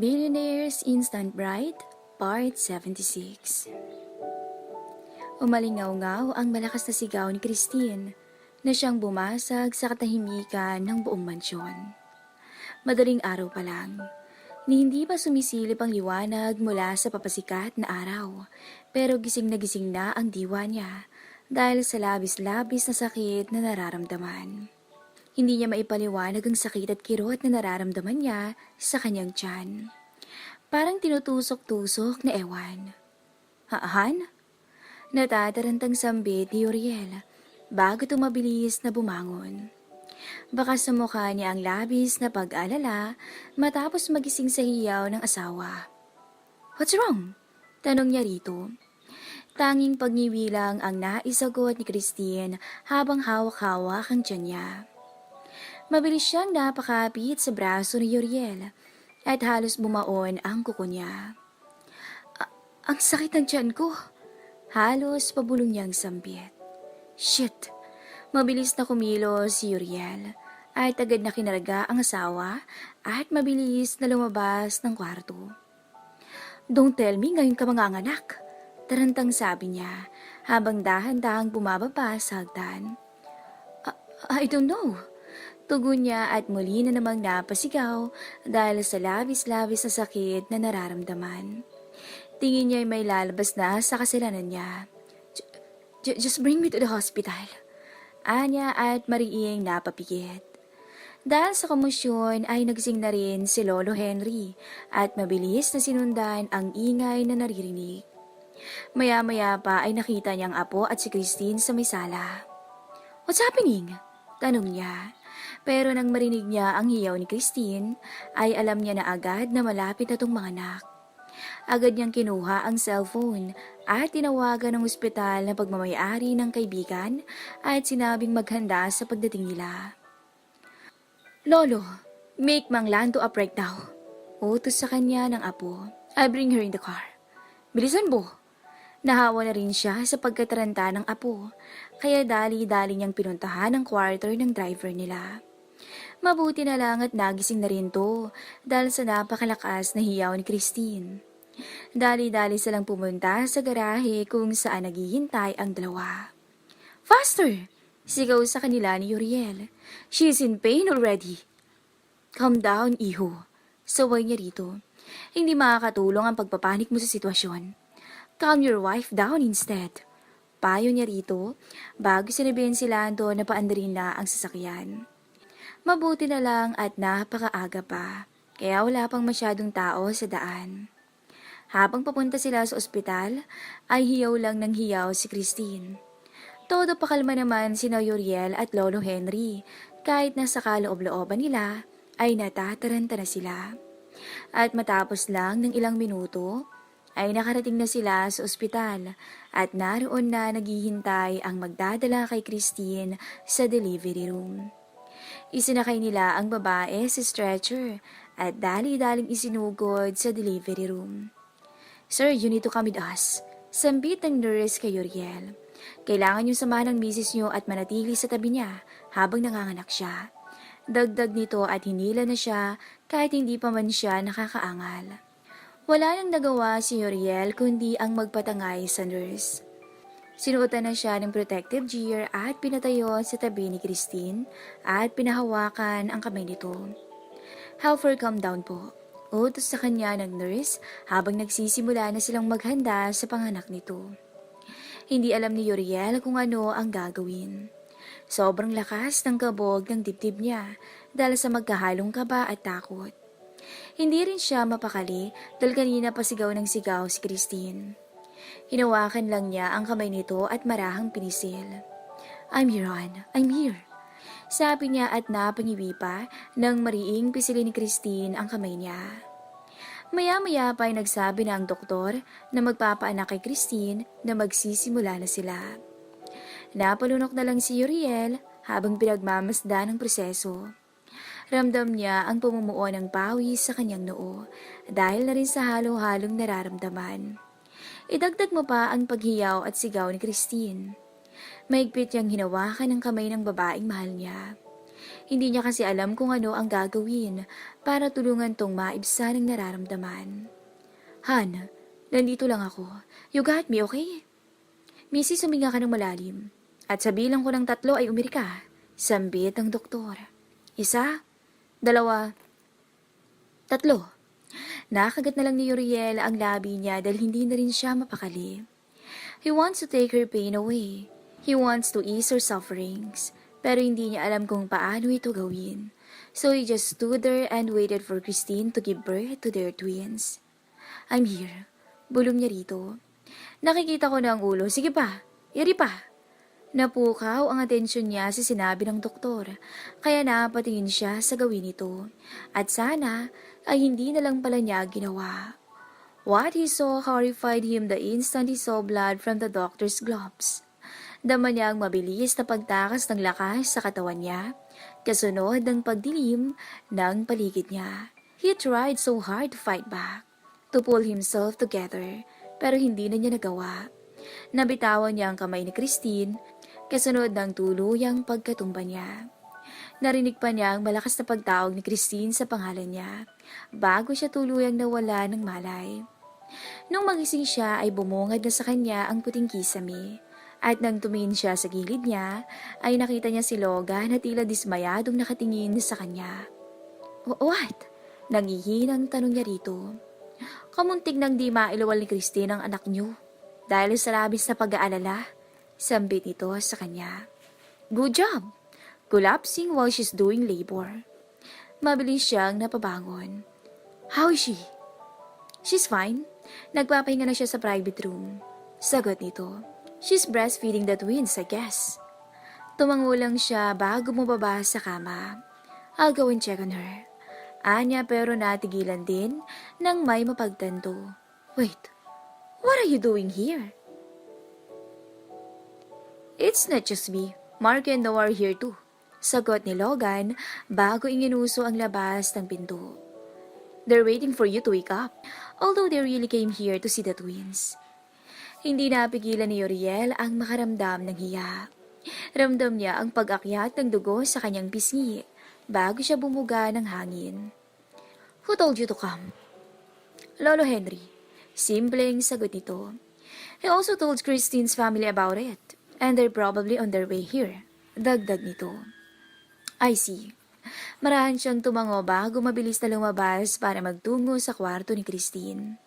Billionaire's Instant Bride, Part 76. Umalingaw-ngaw ang malakas na sigaw ni Christine na siyang bumasag sa katahimikan ng buong mansyon. Madaling araw pa lang, ni hindi pa sumisilip ang liwanag mula sa papasikat na araw, pero gising na ang diwa niya dahil sa labis-labis na sakit na nararamdaman. Hindi niya maipaliwanag ang sakit at kirot na nararamdaman niya sa kanyang tiyan. Parang tinutusok-tusok na ewan. Haan? Natatarantang sambit ni Uriel bago tumabilis na bumangon. Baka sa mukha niya ang labis na pag-alala matapos magising sa hiyaw ng asawa. What's wrong? Tanong niya rito. Tanging pagniwi lang ang naisagot ni Christine habang hawak-hawak ang tiyan niya. Mabilis siyang napakapit sa braso ni Uriel at halos bumaon ang kuko niya. Ang sakit ng tiyan ko. Halos pabulong niyang sambit. Shit! Mabilis na kumilos si Uriel at agad na kinaraga ang asawa at mabilis na lumabas ng kwarto. Don't tell me ngayon ka manganganak, tarantang sabi niya habang dahan-dahang bumababa sa hagdan. I don't know. Tugon niya at muli na namang napasigaw dahil sa labis-labis na sakit na nararamdaman. Tingin niya ay may lalabas na sa kasalanan niya. Just bring me to the hospital. Anya at mariing napapigit. Dahil sa komosyon ay nagising na rin si Lolo Henry at mabilis na sinundan ang ingay na naririnig. Maya-maya pa ay nakita niyang apo at si Christine sa may sala. What's happening? Tanong niya. Pero nang marinig niya ang hiyaw ni Christine, ay alam niya na agad na malapit na tong mga anak. Agad niyang kinuha ang cellphone at tinawagan ng ospital na pagmamayari ng kaibigan at sinabing maghanda sa pagdating nila. Lolo, make Mang Lando up right now. Utos sa kanya ng apo. I'll bring her in the car. Bilisan mo. Nahawa na rin siya sa pagkataranta ng apo, kaya dali-dali niyang pinuntahan ang quarter ng driver nila. Mabuti na lang at nagising na rin to dahil sa napakalakas na hiyaw ni Christine. Dali-dali silang pumunta sa garahe kung saan naghihintay ang dalawa. Faster! Sigaw sa kanila ni Uriel. She's in pain already. Calm down, iho. Saway niya rito. Hindi makakatulong ang pagpapanik mo sa sitwasyon. Calm your wife down instead. Payo niya rito bago sinabihin si Lando na paandarin na ang sasakyan. Mabuti na lang at napakaaga pa, kaya wala pang masyadong tao sa daan. Habang papunta sila sa ospital, ay hiyaw lang ng hiyaw si Christine. Todo pakalma naman sina Uriel at Lolo Henry, kahit nasa kaloob-looban nila ay natataranta na sila. At matapos lang ng ilang minuto, ay nakarating na sila sa ospital at naroon na naghihintay ang magdadala kay Christine sa delivery room. Isinakay nila ang babae sa stretcher at dali-daling isinugod sa delivery room. Sir, you need to come with us. Sambit ng nurse kay Uriel. Kailangan yung samahan ng misis niyo at manatili sa tabi niya habang nanganganak siya. Dagdag nito at hinila na siya kahit hindi pa man siya nakakaangal. Wala nang nagawa si Uriel kundi ang magpatangay sa nurse. Sinuotan na siya ng protective gear at pinatayo sa tabi ni Christine at pinahawakan ang kamay nito. Help her calm down po. Utos sa kanya ng nurse habang nagsisimula na silang maghanda sa panganak nito. Hindi alam ni Uriel kung ano ang gagawin. Sobrang lakas ng kabog ng dibdib niya dahil sa magkahalong kaba at takot. Hindi rin siya mapakali dahil kanina pa sigaw ng sigaw si Christine. Hinawakan lang niya ang kamay nito at marahang pinisil. I'm here, Ron. I'm here. Sabi niya at napangiwi pa nang mariing pisilin ni Christine ang kamay niya. Maya-maya pa ay nagsabi na ang doktor na magpapaanak kay Christine na magsisimula na sila. Napalunok na lang si Uriel habang pinagmamasdan ang proseso. Ramdam niya ang pumumuo ng pawis sa kanyang noo dahil na rin sa halo-halong nararamdaman. Idagdag mo pa ang paghiyaw at sigaw ni Christine. Mahigpit niyang hinawakan ang kamay ng babaeng mahal niya. Hindi niya kasi alam kung ano ang gagawin para tulungan tong maibsan ang nararamdaman. Han, nandito lang ako. You got me, okay? Mrs. Huminga ka ng malalim. At sa bilang ko ng 3 ay umirika. Sambit ng doktor. 1, 2, 3. Nakagat na lang ni Uriel ang labi niya dahil hindi na rin siya mapakali. He wants to take her pain away. He wants to ease her sufferings. Pero hindi niya alam kung paano ito gawin. So he just stood there and waited for Christine to give birth to their twins. I'm here. Bulong niya rito. Nakikita ko na ang ulo. Sige pa. Iri pa. Napukaw ang atensyon niya sa sinabi ng doktor, kaya napatingin siya sa gawin ito. At sana ay hindi na lang pala niya ginawa. What he saw horrified him the instant he saw blood from the doctor's gloves. Dama niya ang mabilis na pagtakas ng lakas sa katawan niya, kasunod ng pagdilim ng paligid niya. He tried so hard to fight back, to pull himself together, pero hindi na niya nagawa. Nabitawan niya ang kamay ni Christine, kasunod ng tuluyang pagkatumba niya. Narinig pa niya ang malakas na pagtawag ni Christine sa pangalan niya, bago siya tuluyang nawala ng malay. Nung magising siya ay bumungad na sa kanya ang puting kisame, at nang tumingin siya sa gilid niya, ay nakita niya si Logan na tila dismayadong nakatingin sa kanya. What? Nangihinang tanong niya rito. Kamuntik nang di mailawal ni Christine ang anak niyo, dahil sa labis na pag-aalala. Sambit nito sa kanya. Good job! Collapsing while she's doing labor. Mabilis siyang napabangon. How is she? She's fine. Nagpapahinga na siya sa private room. Sagot nito. She's breastfeeding the twins, I guess. Tumango lang siya bago bumaba sa kama. I'll go and check on her. Anya pero natigilan din nang may mapagtanto. Wait, what are you doing here? It's not just me. Mark and Noah are here too. Sagot ni Logan bago inginuso ang labas ng pinto. They're waiting for you to wake up, although they really came here to see the twins. Hindi napigilan ni Uriel ang makaramdam ng hiya. Ramdam niya ang pag-akyat ng dugo sa kanyang pisngi bago siya bumuga ng hangin. Who told you to come? Lolo Henry. Simpleng sagot nito. He also told Christine's family about it. And they're probably on their way here. Dagdag nito. I see. Marahan siyang tumango bago mabilis na lumabas para magtungo sa kwarto ni Christine.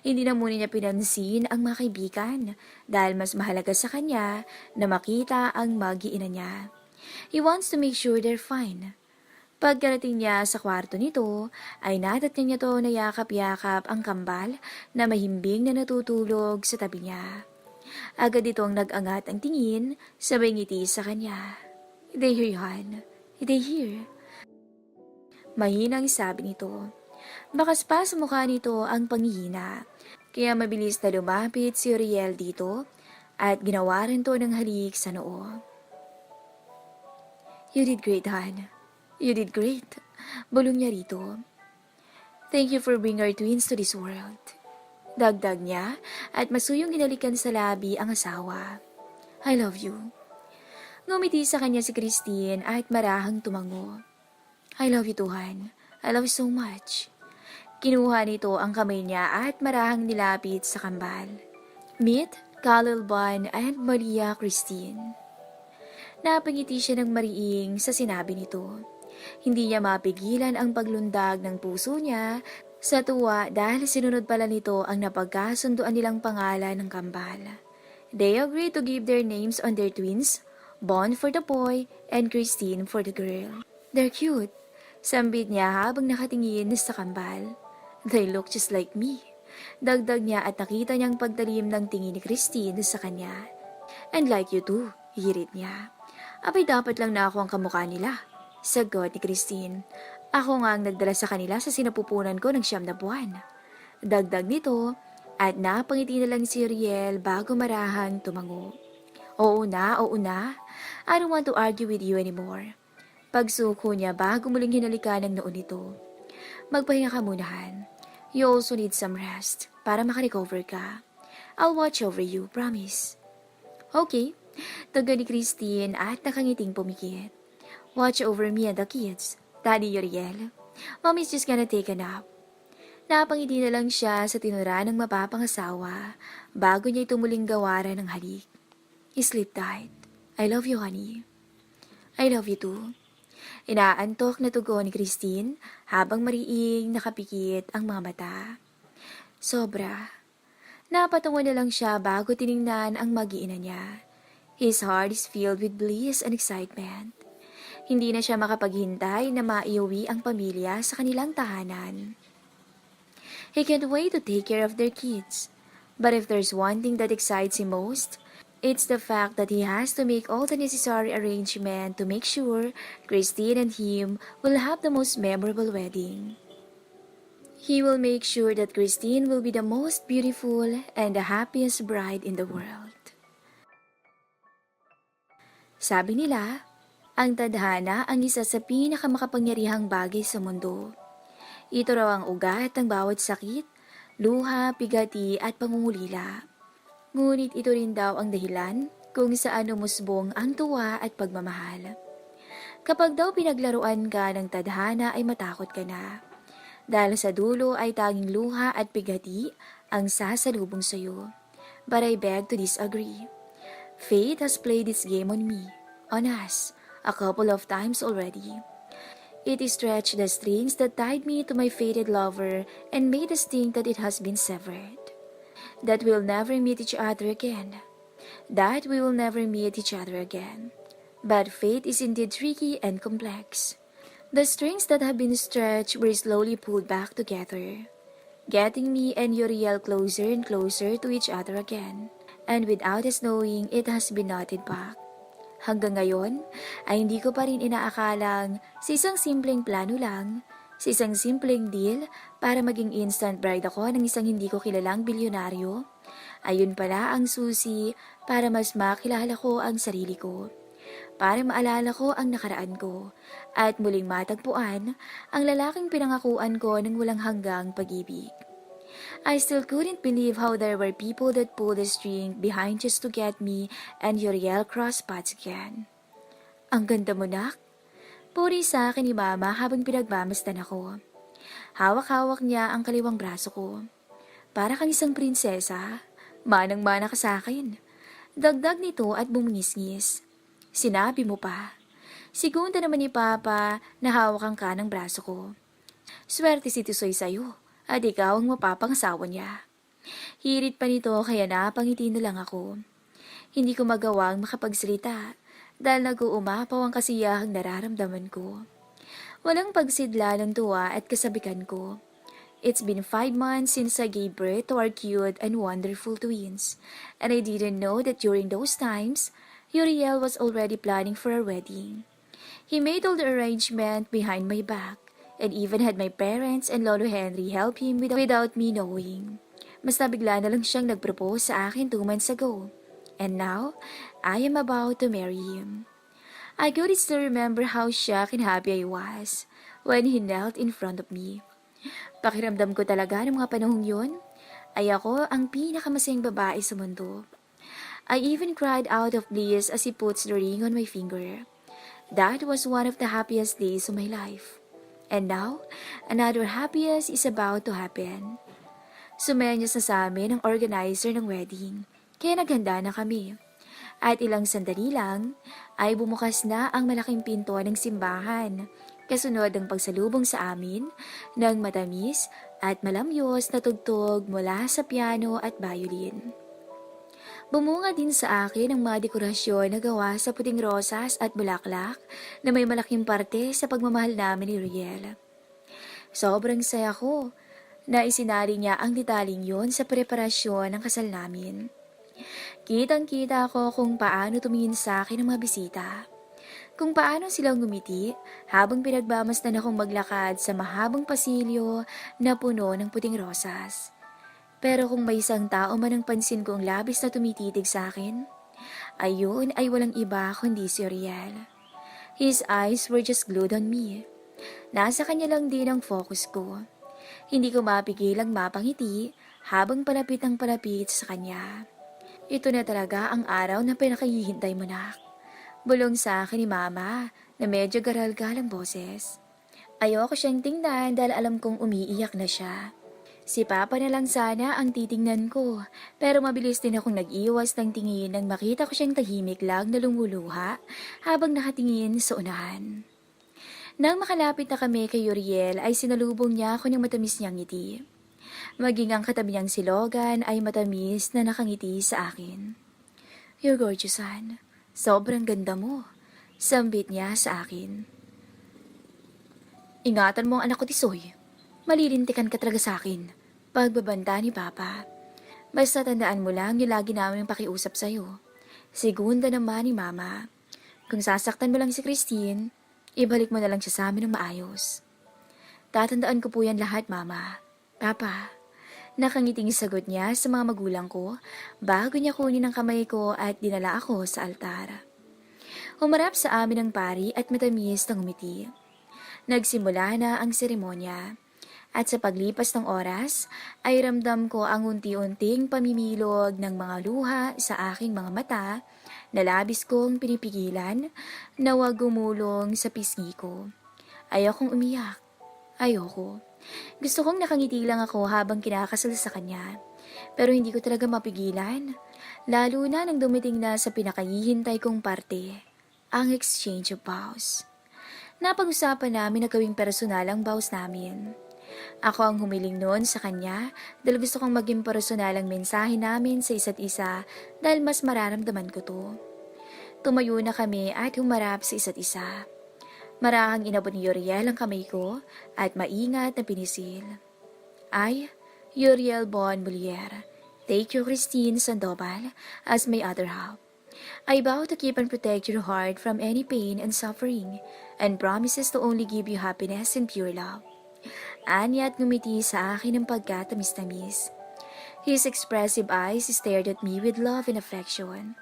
Hindi na muna niya pinansin ang mga kaibigan dahil mas mahalaga sa kanya na makita ang mag-iina niya. He wants to make sure they're fine. Pagkarating niya sa kwarto nito, ay natatnya niya to na yakap-yakap ang kambal na mahimbing na natutulog sa tabi niya. Agad itong nag-angat ang tingin, sabay ngiti sa kanya. They hear, Han. They hear. Mahinang sabi nito. Bakas pa sa mukha nito ang panghihina, kaya mabilis na lumapit si Uriel dito at ginawa rin to ng halik sa noo. You did great, Han. You did great. Bulong niya rito. Thank you for bringing our twins to this world. Dagdag niya at masuyong hinalikan sa labi ang asawa. I love you. Ngumiti sa kanya si Christine at marahang tumango. I love you, Tuhan. I love you so much. Kinuha nito ang kamay niya at marahang nilapit sa kambal. Meet Khalil Ban and Maria Christine. Napangiti siya ng mariing sa sinabi nito. Hindi niya mapigilan ang paglundag ng puso niya sa tuwa dahil sinunod pala nito ang napagkasunduan nilang pangalan ng kambal. They agreed to give their names on their twins, Bon for the boy and Christine for the girl. They're cute. Sambit niya habang nakatingin sa kambal. They look just like me. Dagdag niya at nakita niyang pagtalim ng tingin ni Christine sa kanya. And like you too, hirit niya. Abay dapat lang na ako ang kamukha nila. Sagot ni Christine. Ako nga ang nagdala sa kanila sa sinapupunan ko ng 9 na buwan. Dagdag nito at napangiti na lang si Riel bago marahang tumango. Oo na, oo na. I don't want to argue with you anymore. Pagsuko niya bago muling hinalikan ng noon nito. Magpahinga ka muna, Han. You also need some rest para makarecover ka. I'll watch over you, promise. Okay, taga ni Christine at nakangiting pumikit. Watch over me and the kids, Daddy Uriel. Mommy's just gonna take a nap. Napangiti na lang siya sa tinura ng mapapangasawa bago niya itumuling gawaran ng halik. Sleep tight. I love you, honey. I love you too. Inaantok na tugon ni Christine habang mariing nakapikit ang mga mata. Sobra. Napatungo na lang siya bago tiningnan ang mag-iina niya. His heart is filled with bliss and excitement. Hindi na siya makapaghintay na maiuwi ang pamilya sa kanilang tahanan. He can't wait to take care of their kids. But if there's one thing that excites him most, it's the fact that he has to make all the necessary arrangements to make sure Christine and him will have the most memorable wedding. He will make sure that Christine will be the most beautiful and the happiest bride in the world. Sabi nila, ang tadhana ang isa sa pinakamakapangyarihang bagay sa mundo. Ito raw ang ugat ng bawat sakit, luha, pigati at pangungulila. Ngunit ito rin daw ang dahilan kung saan umusbong ang tuwa at pagmamahal. Kapag daw pinaglaruan ka ng tadhana ay matakot ka na. Dahil sa dulo ay tanging luha at pigati ang sasalubong sa'yo. But I beg to disagree. Fate has played its game on me, on us, a couple of times already. It stretched the strings that tied me to my fated lover and made us think that it has been severed. That we'll never meet each other again. That we will never meet each other again. But fate is indeed tricky and complex. The strings that have been stretched were slowly pulled back together, getting me and Uriel closer and closer to each other again. And without us knowing, it has been knotted back. Hanggang ngayon, ay hindi ko pa rin inaakalang sa isang simpleng plano lang, sa isang simpleng deal para maging instant bride ako ng isang hindi ko kilalang bilyonaryo. Ayun pala ang susi para mas makilala ko ang sarili ko. Para maalala ko ang nakaraan ko at muling matagpuan ang lalaking pinangakuan ko ng walang hanggang pag-ibig. I still couldn't believe how there were people that pulled the string behind just to get me and Uriel cross paths again. Ang ganda mo, nak. Puri sa akin ni Mama habang pinagmamasdan ako. Hawak-hawak niya ang kaliwang braso ko. Para kang isang prinsesa. Manang-mana ka sa akin. Dagdag nito at bumungis-ngis. Sinabi mo pa. Sigunda naman ni Papa na hawakan ka ng braso ko. Swerte si Tisoy sa'yo. At ikaw ang mapapangasawa niya. Hirit pa nito kaya napangiti na lang ako. Hindi ko magawang makapagsalita dahil nag-uumapaw ang kasiyahang nararamdaman ko. Walang pagsidla ng tuwa at kasabikan ko. It's been 5 months since I gave birth to our cute and wonderful twins, and I didn't know that during those times, Uriel was already planning for our wedding. He made all the arrangement behind my back, and even had my parents and Lolo Henry help him without me knowing. Mas nabigla na lang siyang nag-propose sa akin 2 months ago. And now, I am about to marry him. I could still remember how shocked and happy I was when he knelt in front of me. Pakiramdam ko talaga ng mga panahong yun, ay ako ang pinakamasayang babae sa mundo. I even cried out of bliss as he puts the ring on my finger. That was one of the happiest days of my life. And now, another happiest is about to happen. Sumenyos na sa amin ang organizer ng wedding, kaya naghanda na kami. At ilang sandali lang, ay bumukas na ang malaking pinto ng simbahan. Kasunod ang pagsalubong sa amin ng matamis at malamyos na tugtog mula sa piano at violin. Bumunga din sa akin ang mga dekorasyon na gawa sa puting rosas at bulaklak na may malaking parte sa pagmamahal namin ni Uriel. Sobrang saya ko na isinari niya ang detaling yon sa preparasyon ng kasal namin. Kitang-kita ko kung paano tumingin sa akin ang mga bisita. Kung paano silang ngumiti habang pinagmamasdan akong maglakad sa mahabang pasilyo na puno ng puting rosas. Pero kung may isang tao man ang pansin kong labis na tumititig sa akin, ayun ay walang iba kundi si Uriel. His eyes were just glued on me. Nasa kanya lang din ang focus ko. Hindi ko mapigilang mapangiti habang palapit ang palapit sa kanya. Ito na talaga ang araw na pinakahihintay mo, nak. Bulong sa akin ni Mama na medyo garal-gal ang boses. Ayoko siyang tingnan dahil alam kong umiiyak na siya. Si Papa na lang sana ang titingnan ko, pero mabilis din akong nag-iwas ng tingin nang makita ko siyang tahimik lang na lumuluha habang nakatingin sa unahan. Nang makalapit na kami kay Uriel ay sinalubong niya ako ng matamis niyang ngiti. Maging ang katabi niyang si Logan ay matamis na nakangiti sa akin. "You're gorgeous, son. Sobrang ganda mo." Sambit niya sa akin. "Ingatan mo ang anak ko, Tisoy. Malilintikan ka talaga sa akin." Pagbabanta ni Papa. "Basta tandaan mo lang yung lagi namin pakiusap sa'yo." Segunda naman ni Mama. "Kung sasaktan mo lang si Christine, ibalik mo na lang siya sa amin ng maayos." "Tatandaan ko po yan lahat, Mama." "Papa." Nakangiting sagot niya sa mga magulang ko bago niya kunin ang kamay ko at dinala ako sa altar. Humarap sa amin ang pari at matamis na ngumiti. Nagsimula na ang seremonya. At sa paglipas ng oras, ay ramdam ko ang unti-unting pamimilog ng mga luha sa aking mga mata na labis kong pinipigilan na wag gumulong sa pisngi ko. Ayokong umiyak. Ayoko. Gusto kong nakangiti lang ako habang kinakasal sa kanya. Pero hindi ko talaga mapigilan. Lalo na nang dumating na sa pinakahihintay kong parte, ang exchange of vows. Napag-usapan namin na gawing personal ang vows namin. Ako ang humiling noon sa kanya dahil gusto kong maging personal ang mensahe namin sa isa't isa dahil mas mararamdaman ko to. Tumayo na kami at humarap sa isa't isa. Marahang inabot ni Uriel ang kamay ko at maingat na pinisil. "I, Uriel Bon Moliere, take you Christine Sandoval as my other half. I vow to keep and protect your heart from any pain and suffering and promises to only give you happiness and pure love." Anya at ngumiti sa akin ng pagkatamis-tamis. His expressive eyes stared at me with love and affection.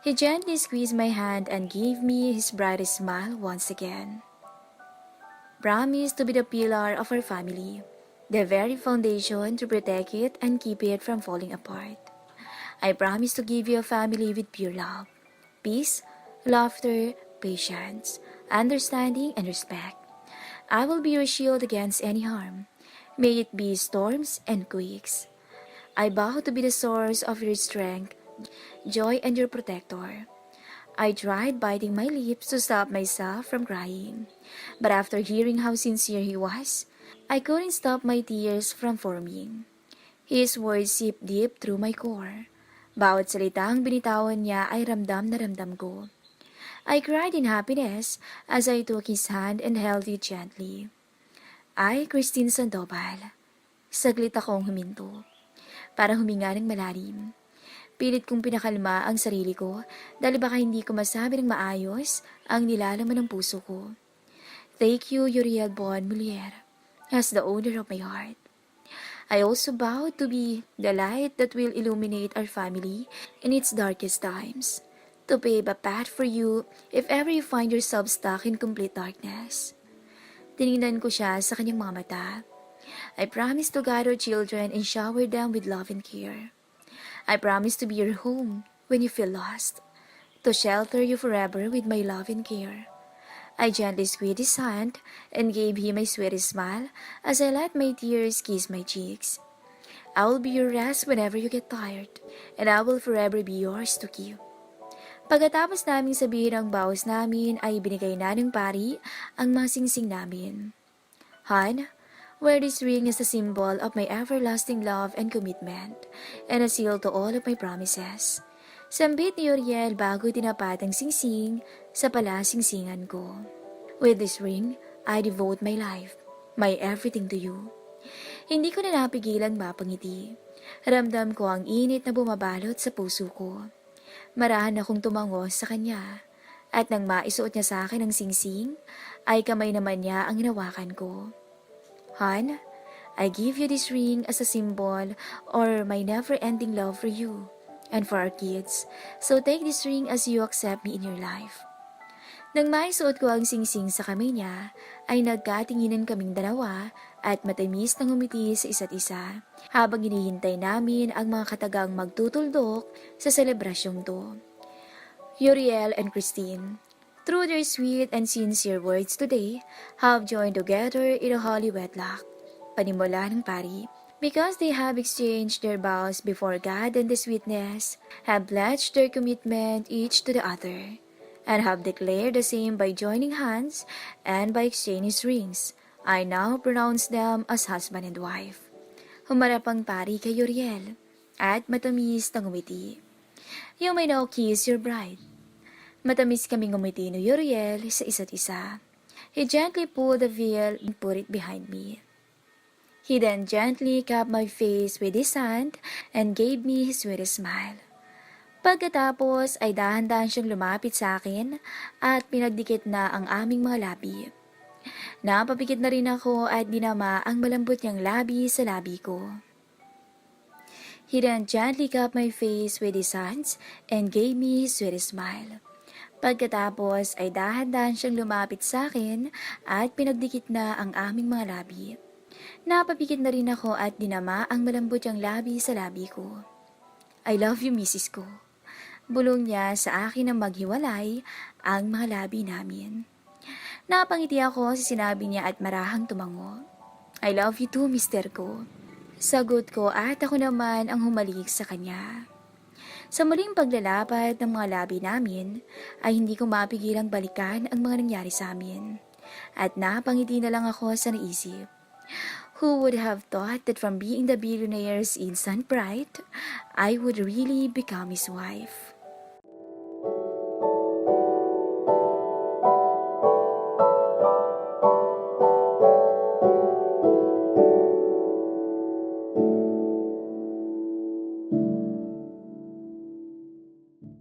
He gently squeezed my hand and gave me his brightest smile once again. "Promise to be the pillar of our family, the very foundation to protect it and keep it from falling apart. I promise to give you a family with pure love, peace, laughter, patience, understanding, and respect. I will be your shield against any harm, may it be storms and quakes. I vow to be the source of your strength, joy, and your protector." I tried biting my lips to stop myself from crying, but after hearing how sincere he was, I couldn't stop my tears from forming. His words seeped deep through my core. Bawat salitang binitawan niya ay ramdam na ramdam ko. I cried in happiness as I took his hand and held it gently. "I, Christine Sandoval." Saglit akong huminto, para huminga ng malalim. Pilit kong pinakalma ang sarili ko dahil baka hindi ko masabi ng maayos ang nilalaman ng puso ko. "Thank you, Uriel Bon Moliere, as the owner of my heart. I also vow to be the light that will illuminate our family in its darkest times, to pave a path for you if ever you find yourself stuck in complete darkness." Tinignan ko siya sa kanyang mga mata. "I promise to guide our children and shower them with love and care. I promise to be your home when you feel lost, to shelter you forever with my love and care." I gently squeezed his hand and gave him my sweetest smile as I let my tears kiss my cheeks. "I will be your rest whenever you get tired, and I will forever be yours to keep." Pagkatapos naming sabihin ang vows namin ay binigay na ng pari ang mga singsing namin. "Han, wear this ring as a symbol of my everlasting love and commitment, and a seal to all of my promises." Sambit ni Uriel bago tinapat ang singsing sa palasingsingan ko. "With this ring, I devote my life, my everything to you." Hindi ko na napigilang mapangiti. Ramdam ko ang init na bumabalot sa puso ko. Marahan akong tumango sa kanya. At nang maisuot niya sa akin ang singsing, ay kamay naman niya ang hinawakan ko. "Han, I give you this ring as a symbol or my never-ending love for you and for our kids. So take this ring as you accept me in your life." Nang maisuot ko ang singsing sa kamay niya, ay nagkatinginan kaming dalawa at matamis na ngumiti sa isa't isa habang hinihintay namin ang mga katagang magtutuldok sa selebrasyong to. Uriel and Christine, through their sweet and sincere words today, have joined together in a holy wedlock. Panimula ng pari. Because they have exchanged their vows before God and His witness, have pledged their commitment each to the other, and have declared the same by joining hands and by exchanging rings, I now pronounce them as husband and wife. Humarap ang pari kay Uriel, at matamis na ngumiti. You may now kiss your bride. Matamis kaming ngumiti ni Uriel sa isa't isa. He gently pulled the veil and put it behind me. He then gently cupped my face with his hand and gave me his sweetest smile. Pagkatapos ay dahan-dahan siyang lumapit sa akin at pinagdikit na ang aming mga labi. Napapikit na rin ako at dinama ang malambot niyang labi sa labi ko. He then gently cupped my face with his hands and gave me his sweetest smile. Pagkatapos ay dahan-dahan siyang lumapit sa akin at pinagdikit na ang aming mga labi. Napapikit na rin ako at dinama ang malambot niyang labi sa labi ko. I love you, Mrs. ko. Bulong niya sa akin na maghiwalay ang mga labi namin. Napangiti ako sa sinabi niya at marahang tumango. I love you too, Mr. ko. Sagot ko at ako naman ang humalik sa kanya. Sa muling paglalapad ng mga labi namin, ay hindi ko mapigilang balikan ang mga nangyari sa amin. At napangiti na lang ako sa naisip. Who would have thought that from being the billionaire's instant bride, I would really become his wife?